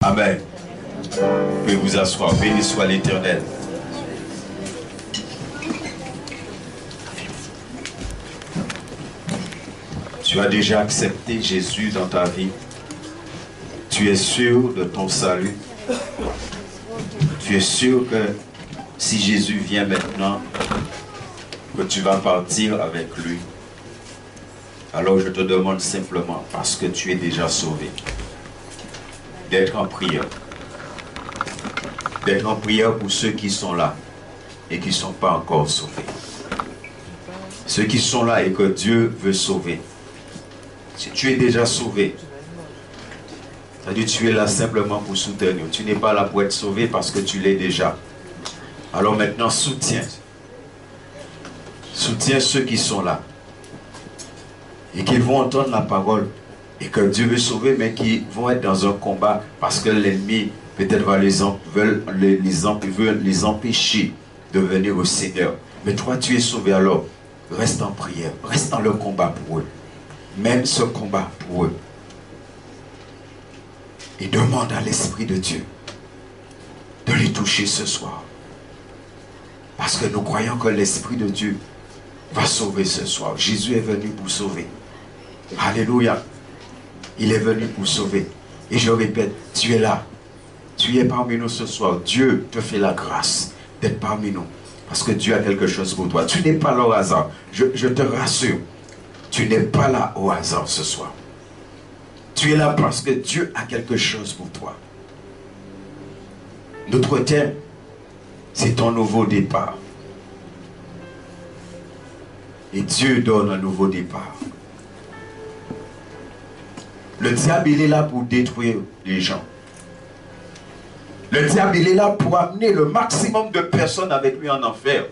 Amen. Vous pouvez vous asseoir. Béni soit l'Éternel. Tu as déjà accepté Jésus dans ta vie. Tu es sûr de ton salut. Tu es sûr que si Jésus vient maintenant, que tu vas partir avec lui. Alors je te demande simplement, parce que tu es déjà sauvé, d'être en prière. D'être en prière pour ceux qui sont là et qui ne sont pas encore sauvés. Ceux qui sont là et que Dieu veut sauver. Si tu es déjà sauvé, c'est-à-dire tu es là simplement pour soutenir. Tu n'es pas là pour être sauvé parce que tu l'es déjà. Alors maintenant, soutiens. Soutiens ceux qui sont là. Et qui vont entendre la parole. Et que Dieu veut sauver, mais qui vont être dans un combat parce que l'ennemi peut-être va les empêcher de venir au Seigneur. Mais toi, tu es sauvé, alors reste en prière. Reste dans le combat pour eux. Mène ce combat pour eux. Et demande à l'Esprit de Dieu de les toucher ce soir. Parce que nous croyons que l'Esprit de Dieu va sauver ce soir. Jésus est venu pour sauver. Alléluia. Il est venu pour sauver. Et je répète, tu es là. Tu es parmi nous ce soir. Dieu te fait la grâce d'être parmi nous. Parce que Dieu a quelque chose pour toi. Tu n'es pas là au hasard. Je te rassure. Tu n'es pas là au hasard ce soir. Tu es là parce que Dieu a quelque chose pour toi. Notre thème, c'est ton nouveau départ. Et Dieu donne un nouveau départ. Le diable, il est là pour détruire les gens. Le diable, il est là pour amener le maximum de personnes avec lui en enfer.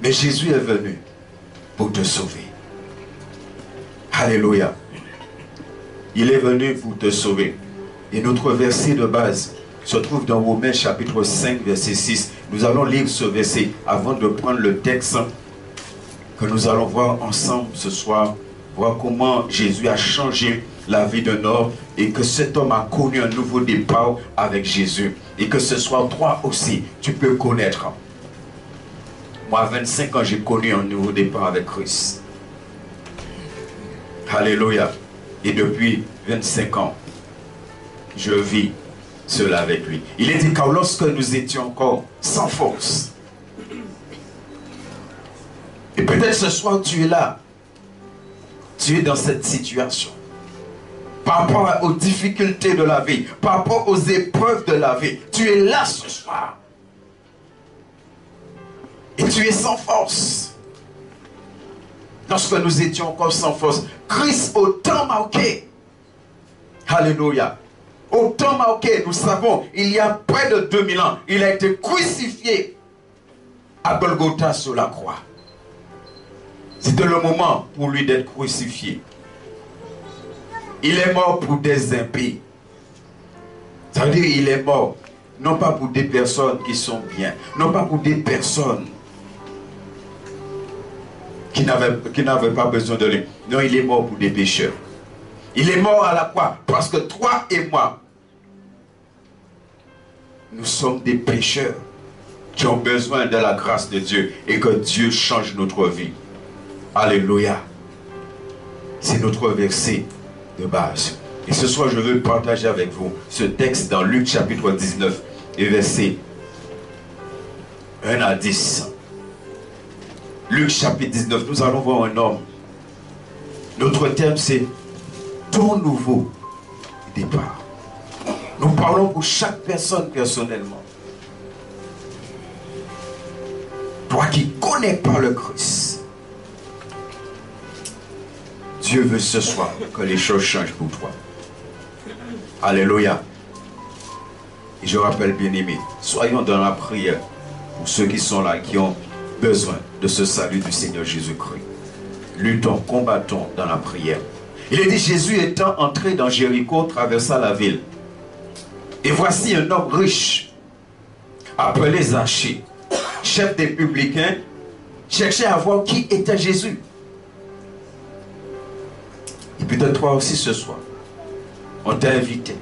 Mais Jésus est venu pour te sauver. Alléluia. Il est venu pour te sauver. Et notre verset de base se trouve dans Romains chapitre 5, verset 6. Nous allons lire ce verset avant de prendre le texte que nous allons voir ensemble ce soir. Voir comment Jésus a changé la vie d'un homme et que cet homme a connu un nouveau départ avec Jésus. Et que ce soir, toi aussi, tu peux connaître. Moi, à 25 ans, j'ai connu un nouveau départ avec Christ. Alléluia. Et depuis 25 ans, je vis cela avec lui. Il est dit que lorsque nous étions encore sans force, et peut-être ce soir tu es là, tu es dans cette situation, par rapport aux difficultés de la vie, par rapport aux épreuves de la vie, tu es là ce soir, et tu es sans force. Lorsque nous étions encore sans force, Christ au temps marqué, alléluia, au temps marqué, nous savons, il y a près de 2000 ans, il a été crucifié à Golgotha sur la croix. C'était le moment pour lui d'être crucifié. Il est mort pour des impies. Ça veut dire qu'il est mort, non pas pour des personnes qui sont bien, non pas pour des personnes qui n'avaient pas besoin de lui. Non, il est mort pour des pécheurs. Il est mort à la croix parce que toi et moi, nous sommes des pécheurs qui ont besoin de la grâce de Dieu et que Dieu change notre vie. Alléluia. C'est notre verset de base. Et ce soir, je veux partager avec vous ce texte dans Luc chapitre 19 et versets 1 à 10. Luc chapitre 19, nous allons voir un homme. Notre thème, c'est ton nouveau départ. Nous parlons pour chaque personne personnellement. Toi qui connais pas le Christ, Dieu veut ce soir que les choses changent pour toi. Alléluia. Et je rappelle, bien-aimés, soyons dans la prière pour ceux qui sont là, qui ont besoin de ce salut du Seigneur Jésus-Christ. Luttons, combattons dans la prière. Il est dit, Jésus étant entré dans Jéricho, traversa la ville. Et voici un homme riche, appelé Zachée, chef des publicains, cherchait à voir qui était Jésus. Et peut-être toi aussi ce soir, on t'a invité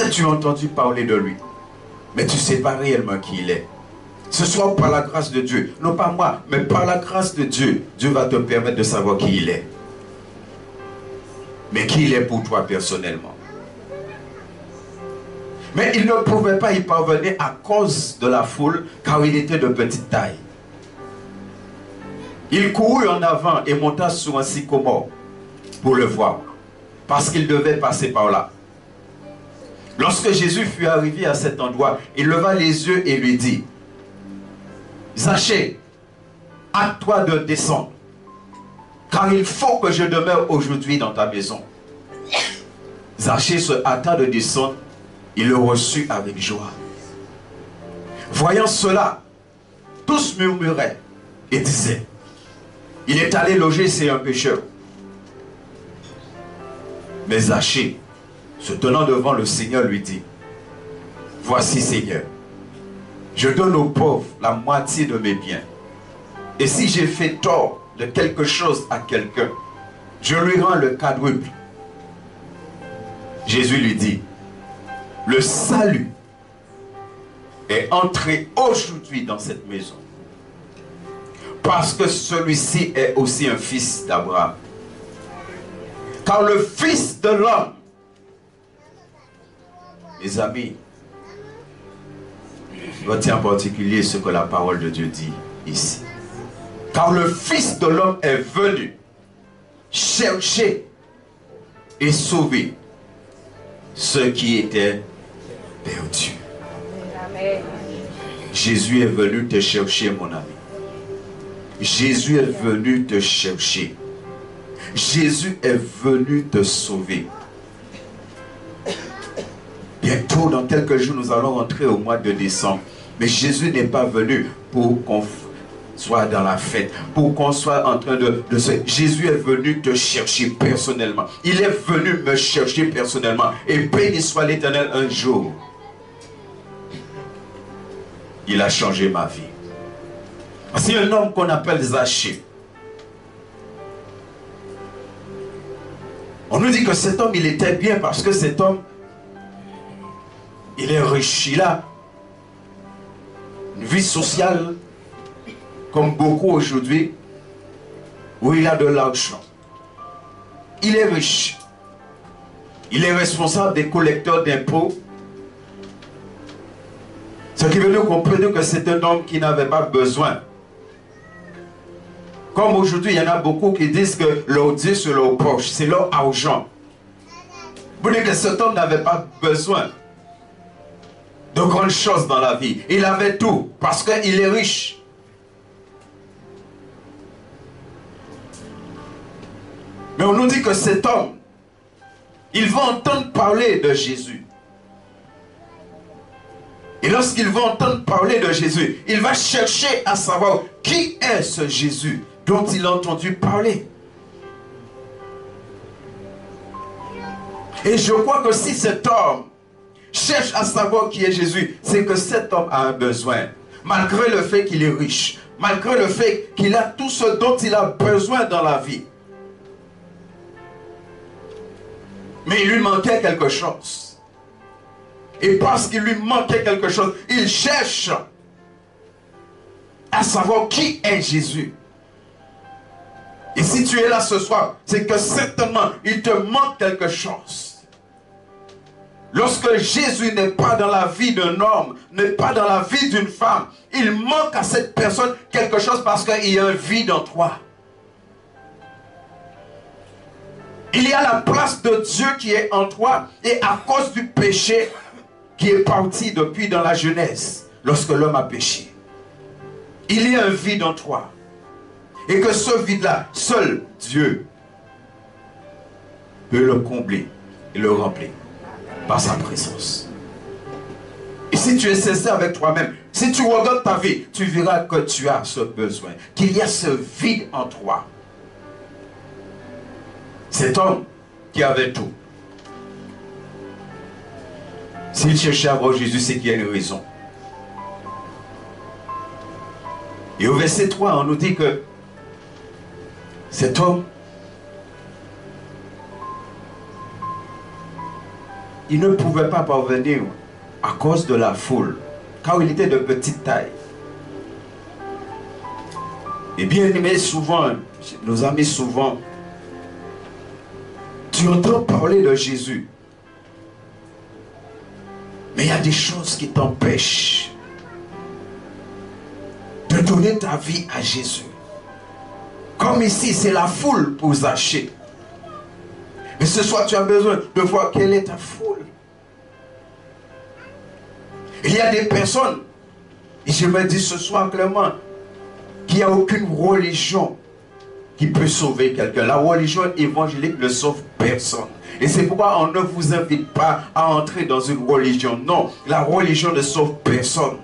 Peut-être tu as entendu parler de lui, mais tu ne sais pas réellement qui il est. Ce soir, par la grâce de Dieu, non pas moi, mais par la grâce de Dieu, Dieu va te permettre de savoir qui il est. Mais qui il est pour toi personnellement. Mais il ne pouvait pas y parvenir à cause de la foule, car il était de petite taille. Il courut en avant et monta sur un sycomore pour le voir, parce qu'il devait passer par là. Lorsque Jésus fut arrivé à cet endroit, il leva les yeux et lui dit, Zachée, hâte-toi de descendre, car il faut que je demeure aujourd'hui dans ta maison. Zachée se hâta de descendre, il le reçut avec joie. Voyant cela, tous murmuraient et disaient, il est allé loger chez un pécheur. Mais Zachée, se tenant devant le Seigneur, lui dit, voici Seigneur, je donne aux pauvres la moitié de mes biens. Et si j'ai fait tort de quelque chose à quelqu'un, je lui rends le quadruple. Jésus lui dit, le salut est entré aujourd'hui dans cette maison, parce que celui-ci est aussi un fils d'Abraham. Car le Fils de l'homme, mes amis, retenez en particulier ce que la parole de Dieu dit ici. Car le Fils de l'homme est venu chercher et sauver ceux qui étaient perdus. Amen. Jésus est venu te chercher, mon ami. Jésus est venu te chercher. Jésus est venu te sauver. Bientôt, dans quelques jours, nous allons rentrer au mois de décembre. Mais Jésus n'est pas venu pour qu'on soit dans la fête, pour qu'on soit en train de se... Jésus est venu te chercher personnellement. Il est venu me chercher personnellement. Et béni soit l'Éternel un jour. Il a changé ma vie. C'est un homme qu'on appelle Zachée. On nous dit que cet homme, il était bien parce que cet homme, il est riche. Il a une vie sociale comme beaucoup aujourd'hui, où il a de l'argent. Il est riche. Il est responsable des collecteurs d'impôts. Ce qui veut dire comprendre que c'est un homme qui n'avait pas besoin. Comme aujourd'hui, il y en a beaucoup qui disent que leur Dieu c'est leur poche, c'est leur argent. Vous dites que cet homme n'avait pas besoin de grandes choses dans la vie. Il avait tout parce qu'il est riche. Mais on nous dit que cet homme, il va entendre parler de Jésus. Et lorsqu'il va entendre parler de Jésus, il va chercher à savoir qui est ce Jésus dont il a entendu parler. Et je crois que si cet homme cherche à savoir qui est Jésus, c'est que cet homme a un besoin. Malgré le fait qu'il est riche, malgré le fait qu'il a tout ce dont il a besoin dans la vie. Mais il lui manquait quelque chose. Et parce qu'il lui manquait quelque chose, il cherche à savoir qui est Jésus. Et si tu es là ce soir, c'est que certainement, il te manque quelque chose. Lorsque Jésus n'est pas dans la vie d'un homme, n'est pas dans la vie d'une femme, il manque à cette personne quelque chose parce qu'il y a un vide en toi. Il y a la place de Dieu qui est en toi et à cause du péché qui est parti depuis dans la Genèse, lorsque l'homme a péché. Il y a un vide en toi. Et que ce vide-là, seul Dieu peut le combler et le remplir par sa présence. Et si tu es sincère avec toi-même, si tu regardes ta vie, tu verras que tu as ce besoin, qu'il y a ce vide en toi. Cet homme qui avait tout, s'il cherchait à voir Jésus, c'est qu'il y a une raison. Et au verset 3, on nous dit que cet homme, il ne pouvait pas parvenir à cause de la foule, car il était de petite taille. Et bien aimé, souvent, nos amis, souvent, tu entends parler de Jésus. Mais il y a des choses qui t'empêchent de donner ta vie à Jésus. Comme ici, c'est la foule pour Zachée. Mais ce soir, tu as besoin de voir quelle est ta foule. Il y a des personnes, et je me dis ce soir clairement, qu'il n'y a aucune religion qui peut sauver quelqu'un. La religion évangélique ne sauve personne. Et c'est pourquoi on ne vous invite pas à entrer dans une religion. Non, la religion ne sauve personne.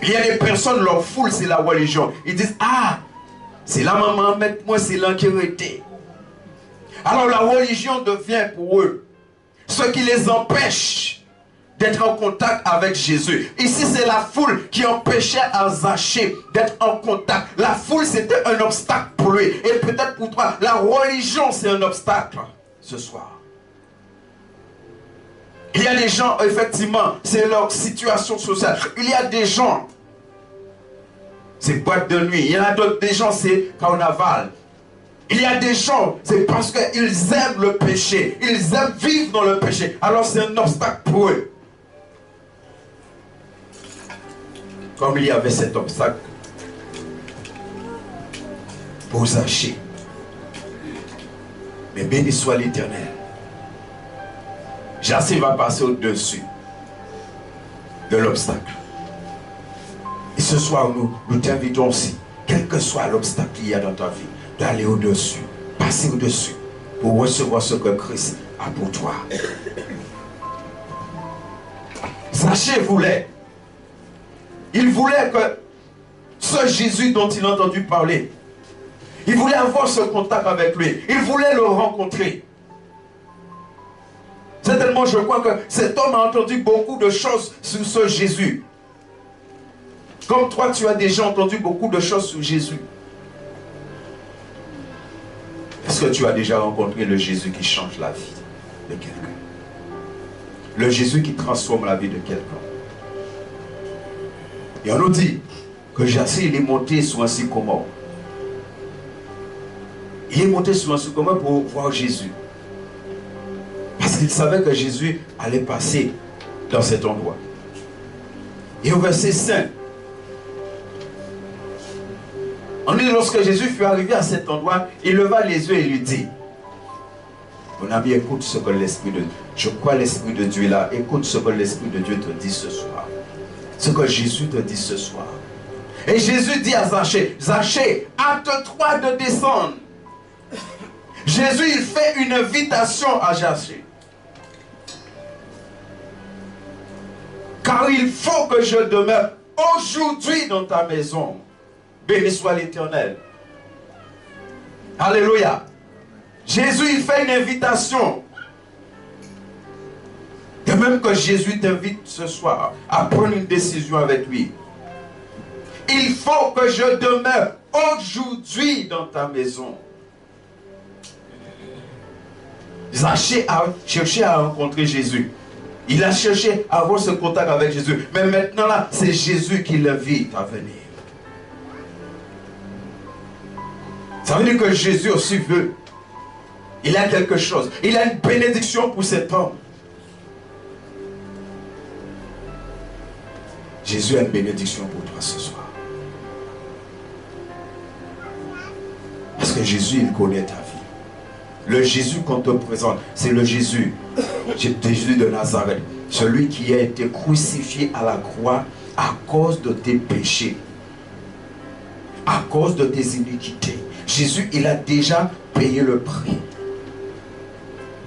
Il y a des personnes, leur foule, c'est la religion. Ils disent, ah, c'est la maman, moi, c'est l'enquête. Alors la religion devient pour eux ce qui les empêche d'être en contact avec Jésus. Ici, c'est la foule qui empêchait à Zachée d'être en contact. La foule, c'était un obstacle pour lui. Et peut-être pour toi, la religion, c'est un obstacle ce soir. Il y a des gens, effectivement, c'est leur situation sociale. Il y a des gens, c'est boîte de nuit. Il y en a d'autres, des gens, c'est carnaval. Il y a des gens, c'est parce qu'ils aiment le péché. Ils aiment vivre dans le péché. Alors c'est un obstacle pour eux. Comme il y avait cet obstacle pour Zachée. Mais béni soit l'Éternel. Zachée va passer au-dessus de l'obstacle. Et ce soir, nous t'invitons aussi, quel que soit l'obstacle qu'il y a dans ta vie, d'aller au-dessus, passer au-dessus, pour recevoir ce que Christ a pour toi. Zachée voulait, il voulait que ce Jésus dont il a entendu parler, il voulait avoir ce contact avec lui, il voulait le rencontrer. Certainement, je crois que cet homme a entendu beaucoup de choses sur ce Jésus. Comme toi, tu as déjà entendu beaucoup de choses sur Jésus. Est-ce que tu as déjà rencontré le Jésus qui change la vie de quelqu'un? Le Jésus qui transforme la vie de quelqu'un. Et on nous dit que Zachée, il est monté sur un sycomore. Il est monté sur un sycomore pour voir Jésus. Parce qu'il savait que Jésus allait passer dans cet endroit. Et au verset 5, on dit, lorsque Jésus fut arrivé à cet endroit, il leva les yeux et lui dit, mon ami, écoute ce que l'Esprit de Dieu, je crois l'Esprit de Dieu est là, écoute ce que l'Esprit de Dieu te dit ce soir. Ce que Jésus te dit ce soir. Et Jésus dit à Zachée, Zachée, hâte-toi de descendre. Jésus, il fait une invitation à Zachée. Car il faut que je demeure aujourd'hui dans ta maison. Béni soit l'Éternel. Alléluia. Jésus, il fait une invitation. De même que Jésus t'invite ce soir à prendre une décision avec lui. Il faut que je demeure aujourd'hui dans ta maison. Zachée a cherché à rencontrer Jésus. Il a cherché à avoir ce contact avec Jésus. Mais maintenant là, c'est Jésus qui l'invite à venir. Ça veut dire que Jésus aussi veut. Il a quelque chose. Il a une bénédiction pour cet homme. Jésus a une bénédiction pour toi ce soir. Parce que Jésus, il connaît ta vie. Le Jésus qu'on te présente, c'est le Jésus de Nazareth. Celui qui a été crucifié à la croix à cause de tes péchés. À cause de tes iniquités. Jésus, il a déjà payé le prix.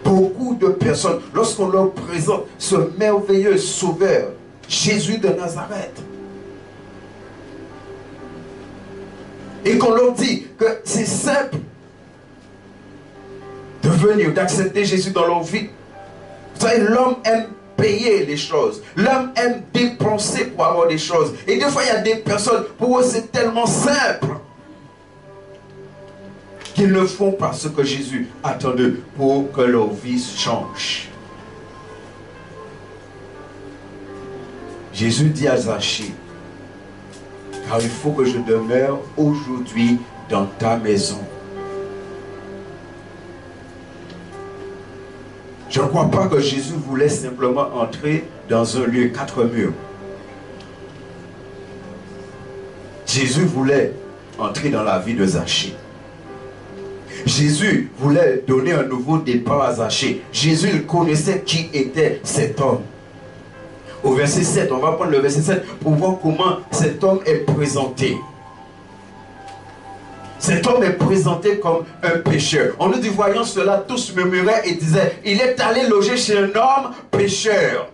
Beaucoup de personnes, lorsqu'on leur présente ce merveilleux sauveur, Jésus de Nazareth, et qu'on leur dit que c'est simple de venir, d'accepter Jésus dans leur vie. Vous savez, l'homme aime payer les choses. L'homme aime dépenser pour avoir des choses. Et des fois, il y a des personnes, pour eux, c'est tellement simple qu'ils ne font pas ce que Jésus attend d'eux pour que leur vie change. Jésus dit à Zachée, car il faut que je demeure aujourd'hui dans ta maison. Je ne crois pas que Jésus voulait simplement entrer dans un lieu, 4 murs. Jésus voulait entrer dans la vie de Zachée. Jésus voulait donner un nouveau départ à Zachée. Jésus, il connaissait qui était cet homme. Au verset 7, on va prendre le verset 7 pour voir comment cet homme est présenté. Cet homme est présenté comme un pécheur. On nous dit, voyant cela, tous murmuraient et disaient, il est allé loger chez un homme pécheur.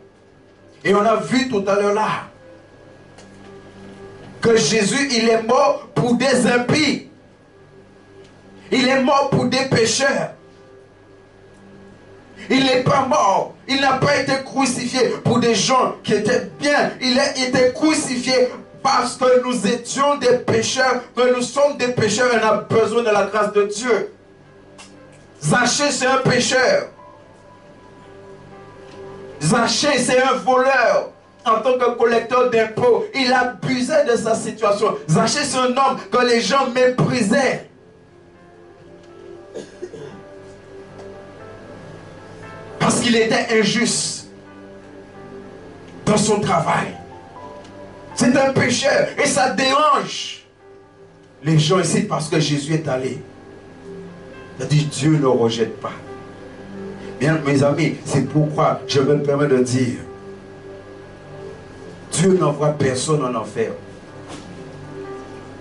Et on a vu tout à l'heure là que Jésus, il est mort pour des impies. Il est mort pour des pécheurs. Il n'est pas mort. Il n'a pas été crucifié pour des gens qui étaient bien. Il a été crucifié parce que nous étions des pécheurs, que nous sommes des pécheurs et on a besoin de la grâce de Dieu. Zachée, c'est un pécheur. Zachée, c'est un voleur. En tant que collecteur d'impôts, il abusait de sa situation. Zachée, c'est un homme que les gens méprisaient. Parce qu'il était injuste dans son travail. C'est un pécheur et ça dérange les gens ici parce que Jésus est allé. Il a dit Dieu ne rejette pas. Bien mes amis, c'est pourquoi je me permets de dire Dieu n'envoie personne en enfer.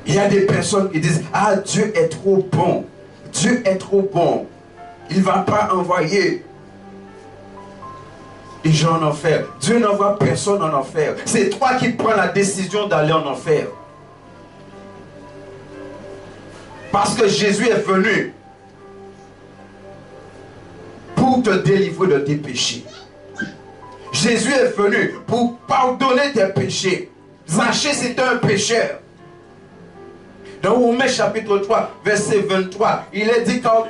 Il y a des personnes qui disent ah Dieu est trop bon. Dieu est trop bon. Il ne va pas envoyer les gens en enfer. Dieu n'envoie personne en enfer. C'est toi qui prends la décision d'aller en enfer. Parce que Jésus est venu pour te délivrer de tes péchés. Jésus est venu pour pardonner tes péchés. Zachée, c'était un pécheur. Dans Romains chapitre 3, verset 23, il est dit quand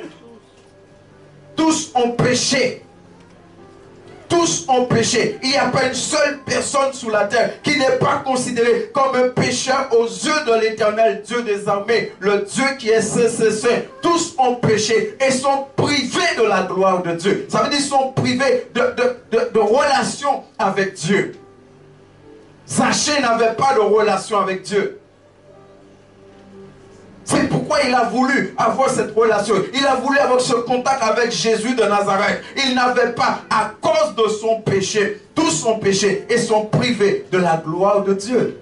tous ont péché. Tous ont péché. Il n'y a pas une seule personne sur la terre qui n'est pas considérée comme un pécheur aux yeux de l'Éternel, Dieu des armées, le Dieu qui est saint, saint, saint. Tous ont péché et sont privés de la gloire de Dieu. Ça veut dire qu'ils sont privés de relation avec Dieu. Zachée n'avait pas de relation avec Dieu. C'est pourquoi il a voulu avoir cette relation. Il a voulu avoir ce contact avec Jésus de Nazareth. Il n'avait pas, à cause de son péché, tous ont péché et sont privés de la gloire de Dieu.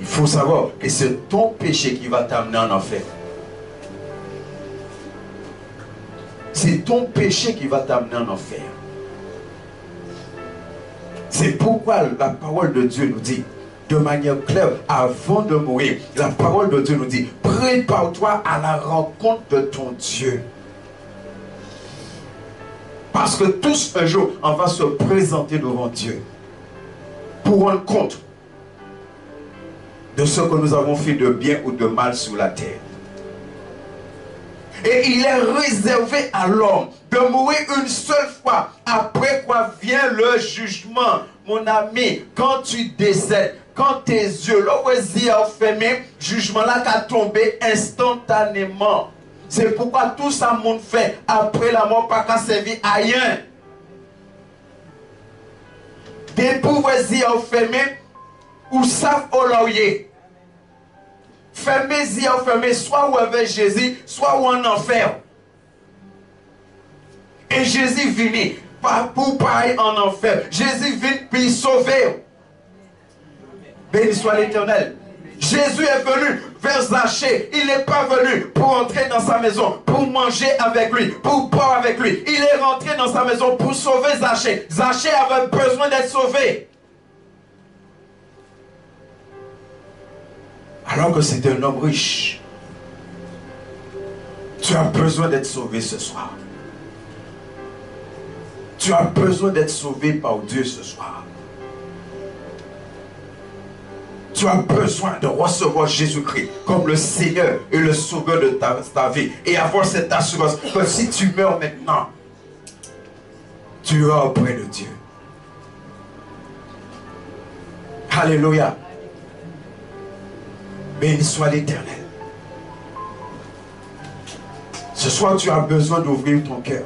Il faut savoir que c'est ton péché qui va t'amener en enfer. C'est ton péché qui va t'amener en enfer. C'est pourquoi la parole de Dieu nous dit de manière claire, avant de mourir, la parole de Dieu nous dit, prépare-toi à la rencontre de ton Dieu. Parce que tous un jour, on va se présenter devant Dieu pour rendre compte de ce que nous avons fait de bien ou de mal sur la terre. Et il est réservé à l'homme de mourir une seule fois, après quoi vient le jugement. Mon ami, quand tu décèdes, quand tes yeux, l'oisier fermé, jugement là qui a tombé instantanément. C'est pourquoi tout ça monde fait après la mort pas qu'à servir à rien. Des pauvres yeux fermés ou savent au laurier. Fermez yeux fermés, soit où avec Jésus, soit où en enfer. Et Jésus vient pour parler en enfer. Jésus vient pour sauver. Béni soit l'Éternel. Jésus est venu vers Zachée. Il n'est pas venu pour entrer dans sa maison, pour manger avec lui, pour boire avec lui. Il est rentré dans sa maison pour sauver Zachée. Zachée avait besoin d'être sauvé. Alors que c'est un homme riche. Tu as besoin d'être sauvé ce soir. Tu as besoin d'être sauvé par Dieu ce soir. Tu as besoin de recevoir Jésus-Christ comme le Seigneur et le Sauveur de ta vie. Et avoir cette assurance que si tu meurs maintenant, tu iras auprès de Dieu. Alléluia. Béni soit l'Éternel. Ce soir, tu as besoin d'ouvrir ton cœur.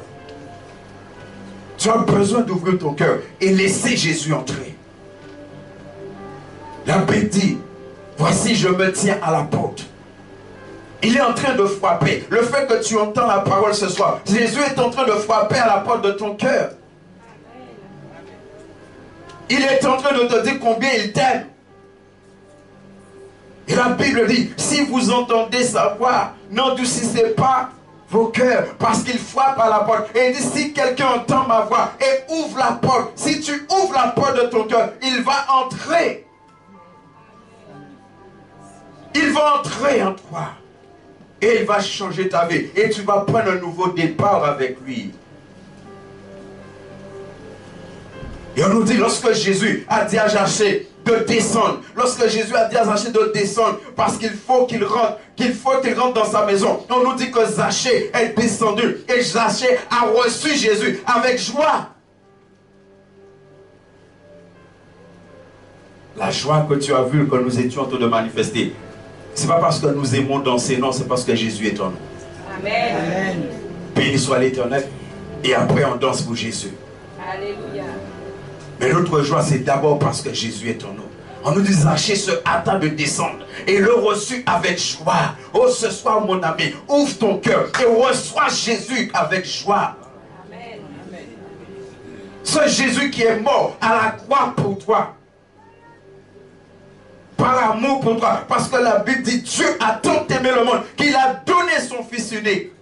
Tu as besoin d'ouvrir ton cœur et laisser Jésus entrer. La Bible dit, voici, je me tiens à la porte. Il est en train de frapper. Le fait que tu entends la parole ce soir, Jésus est en train de frapper à la porte de ton cœur. Il est en train de te dire combien il t'aime. Et la Bible dit, si vous entendez sa voix, n'endurcissez pas vos cœurs, parce qu'il frappe à la porte. Et il dit, si quelqu'un entend ma voix et ouvre la porte, si tu ouvres la porte de ton cœur, il va entrer. Il va entrer en toi. Et il va changer ta vie. Et tu vas prendre un nouveau départ avec lui. Et on nous dit, lorsque Jésus a dit à Zachée de descendre, lorsque Jésus a dit à Zachée de descendre, parce qu'il faut qu'il rentre, dans sa maison, on nous dit que Zachée est descendu. Et Zachée a reçu Jésus avec joie. La joie que tu as vue, que nous étions en train de manifester, ce n'est pas parce que nous aimons danser, non, c'est parce que Jésus est en nous. Amen. Amen. Béni soit l'Éternel. Et après, on danse pour Jésus. Alléluia. Mais notre joie, c'est d'abord parce que Jésus est en nous. On nous dit, Zachée se hâta de descendre et le reçut avec joie. Oh, ce soir, mon ami, ouvre ton cœur et reçois Jésus avec joie. Amen. Amen. Ce Jésus qui est mort à la croix pour toi. Par amour pour toi. Parce que la Bible dit, Dieu a tant aimé le monde qu'il a donné son Fils unique.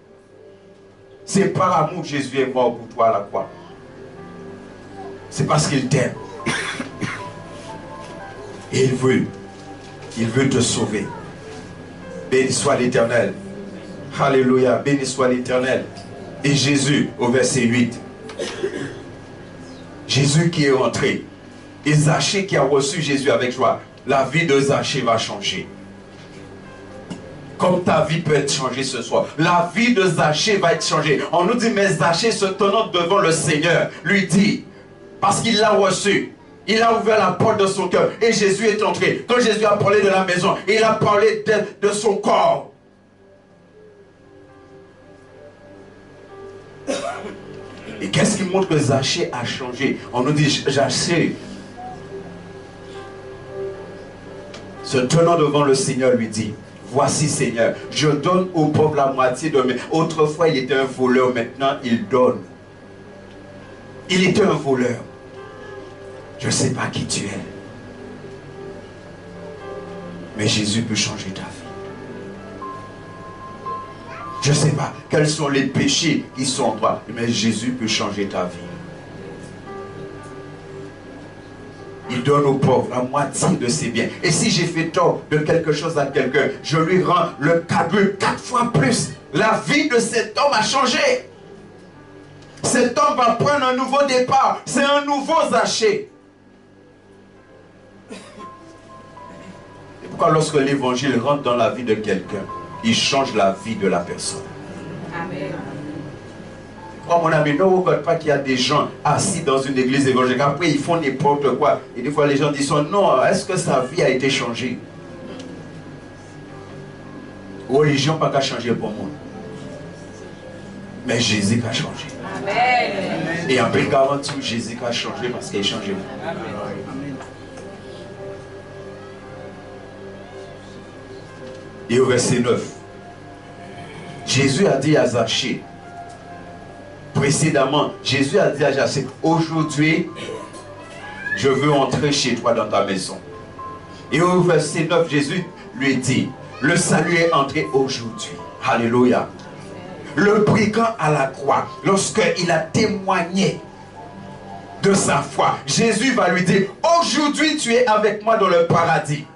C'est par amour que Jésus est mort pour toi à la croix. C'est parce qu'il t'aime. Et il veut te sauver. Béni soit l'Éternel. Alléluia. Béni soit l'Éternel. Et Jésus, au verset 8. Jésus qui est rentré. Et Zachée qui a reçu Jésus avec joie. La vie de Zachée va changer. Comme ta vie peut être changée ce soir. La vie de Zachée va être changée. On nous dit, mais Zachée se tenant devant le Seigneur, lui dit, parce qu'il l'a reçu, il a ouvert la porte de son cœur. Et Jésus est entré. Quand Jésus a parlé de la maison, il a parlé de son corps. Et qu'est-ce qui montre que Zachée a changé? On nous dit, Zachée, se tenant devant le Seigneur, lui dit, voici Seigneur, je donne au pauvre la moitié de mes... Autrefois il était un voleur, maintenant il donne. Il était un voleur. Je ne sais pas qui tu es. Mais Jésus peut changer ta vie. Je ne sais pas quels sont les péchés qui sont en toi, mais Jésus peut changer ta vie. Il donne aux pauvres la moitié de ses biens. Et si j'ai fait tort de quelque chose à quelqu'un, je lui rends le quadruple, 4 fois plus. La vie de cet homme a changé. Cet homme va prendre un nouveau départ. C'est un nouveau Zachée. Et pourquoi lorsque l'évangile rentre dans la vie de quelqu'un, il change la vie de la personne. Amen. Oh mon ami, ne regarde pas qu'il y a des gens assis dans une église évangélique. Après, ils font n'importe quoi. Et des fois, les gens disent, non, est-ce que sa vie a été changée? Religion n'a pas changé pour moi. Mais Jésus a changé. Amen. Et en peu garantie, Jésus a changé parce qu'il a changé. Amen. Et au verset 9, Jésus a dit à Zachée, précédemment, Jésus a dit à Zachée, aujourd'hui, je veux entrer chez toi dans ta maison. Et au verset 9, Jésus lui dit, le salut est entré aujourd'hui. Alléluia. Le brigand à la croix, lorsqu'il a témoigné de sa foi, Jésus va lui dire, aujourd'hui tu es avec moi dans le paradis.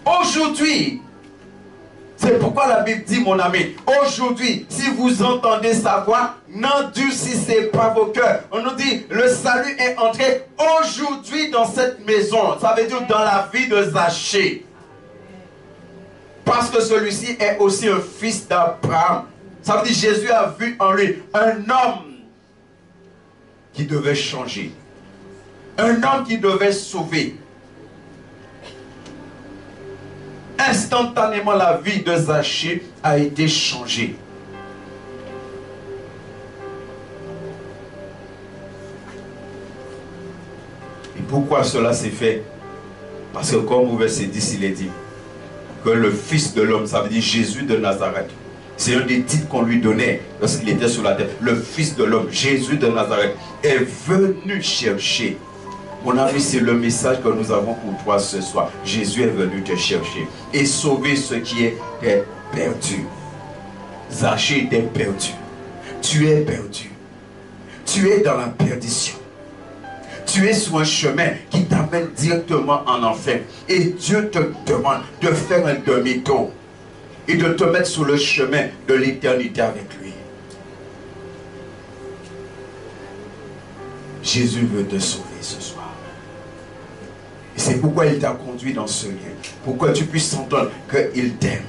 Aujourd'hui, c'est pourquoi la Bible dit, mon ami, aujourd'hui, si vous entendez sa voix, n'endurcissez pas vos cœurs. On nous dit, le salut est entré aujourd'hui dans cette maison. Ça veut dire dans la vie de Zachée. Parce que celui-ci est aussi un fils d'Abraham. Ça veut dire Jésus a vu en lui un homme qui devait changer. Un homme qui devait sauver. Instantanément, la vie de Zachée a été changée. Et pourquoi cela s'est fait? Parce que comme au verset 10, il est dit que le Fils de l'homme, ça veut dire Jésus de Nazareth. C'est un des titres qu'on lui donnait lorsqu'il était sur la terre. Le Fils de l'homme, Jésus de Nazareth, est venu chercher. Mon ami, c'est le message que nous avons pour toi ce soir. Jésus est venu te chercher et sauver ce qui était perdu. Zachée était perdu. Tu es perdu. Tu es dans la perdition. Tu es sur un chemin qui t'amène directement en enfer. Et Dieu te demande de faire un demi-tour et de te mettre sur le chemin de l'éternité avec lui. Jésus veut te sauver ce soir. Et c'est pourquoi il t'a conduit dans ce lieu. Pour que tu puisses entendre qu'il t'aime.